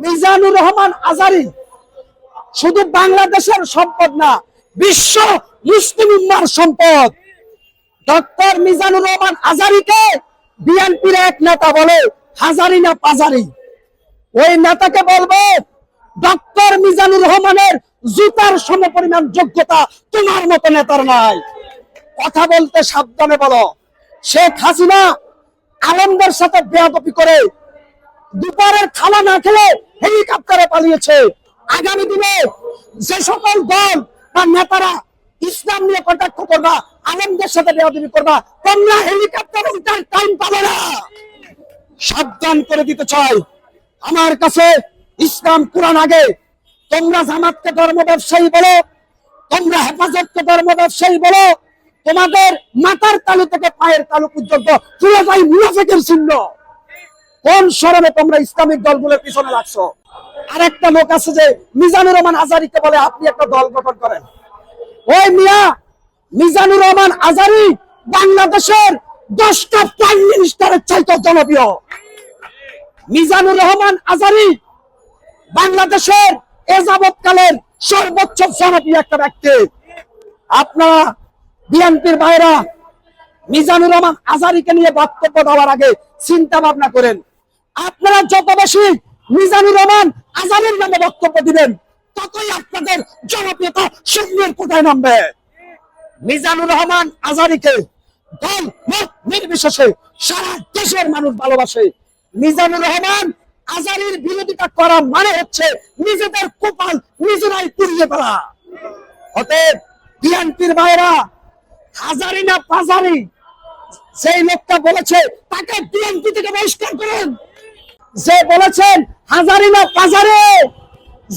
মিজানুর রহমান আজারী শুধু বাংলাদেশের সম্পদ না, বিশ্ব মুসলিম উম্মার সম্পদ। ডক্টর মিজানুর রহমান আজারীকে বিএনপির এক নেতা বলে হাজারি না পাজারি। ওই নেতাকে বলবো, ডক্টর মিজানুর রহমানের জুতার সমপরিমাণ যোগ্যতা তোমার মতো নেতার নাই। কথা বলতে সাবধানে বলো। শেখ হাসিনা আলমদের সাথে বেয়াদবি করে দুপুরের খাওয়া না খেলে হেলিকপ্টারে পালিয়েছে। আগামী দিনে যে সকল দল বা নেতারা ইসলাম নিয়ে কটাক্ষ করবা, আলেমদের সাথে বেয়াদবি করবা, তোমরা হেলিকপ্টারে উঠার টাইম পাবে না। সাবধান করে দিতে চাই। আমার কাছে ইসলাম কুরআন আগে। তোমরা জামাতকে ধর্ম ব্যবসায়ী বলো, তোমরা হেফাজতকে ধর্ম ব্যবসায়ী বলো, তোমাদের মাথার তালু থেকে পায়ের তালু পর্যন্ত পুরোটাই মুনাফিকের চিহ্ন। কোন শরণে তোমরা ইসলামিক দলগুলোর পিছনে লাগছো? আরেকটা লোক আছে যে মিজানুর রহমান আজারীকে বলে আপনি একটা দল গঠন করেন। ওই মিয়া মিজানুর রহমান আজারী বাংলাদেশের 10টা প্রাইম মিনিস্টারের চাইতে জনপ্রিয়। মিজানুর রহমান আজারী বাংলাদেশের এ যাবৎকালের সর্বোচ্চ জনপ্রিয় একটা ব্যক্তি। আপনারা বিএনপির ভাইরা মিজানুর রহমান আজারীকে নিয়ে বক্তব্য দেওয়ার আগে চিন্তা ভাবনা করেন। আপনারা যত বেশি মিজানুর রহমান আজারীর নামে বক্তব্য দিবেন, ততই আপনাদের জনপ্রিয়তা শূন্যের কোঠায় নামবে। মিজানুর রহমান আজারীকে দল মত নির্বিশেষে সারা দেশের মানুষ ভালোবাসে। মিজানুর রহমান আজারীর বিরোধিতা করা মানে হচ্ছে নিজেদের কপাল নিজেরাই পুড়িয়ে ফেলা। অতএব বিএনপির ভাইরা হাজারি না পাজারি সেই লোকটা বলেছে তাকে বিএনপি থেকে বহিষ্কার করেন। যে বলেছেন হাজারি না পাজারে,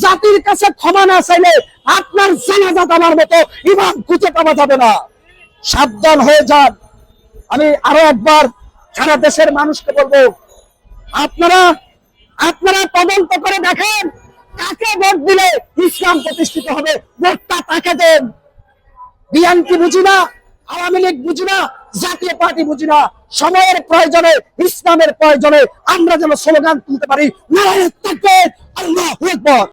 জাতির কাছে ক্ষমা না চাইলে আপনার জানাজা দেওয়ার মতো ইমাম খুঁজে পাওয়া যাবে না। সাবধান হয়ে যান। আমি আরো একবার সারা দেশের মানুষকে বলবো, আপনারা তদন্ত করে দেখেন কাকে ভোট দিলে ইসলাম প্রতিষ্ঠিত হবে, ভোটটা তাকে দেন। বিএনপি বুঝি না, আওয়ামী লীগ বুঝি না, জাতীয় পার্টি বুঝি না। সময়ের প্রয়োজনে, ইসলামের প্রয়োজনে আমরা যেন স্লোগান তুলতে পারি, নারায়ে তাকবীর, আল্লাহু আকবার।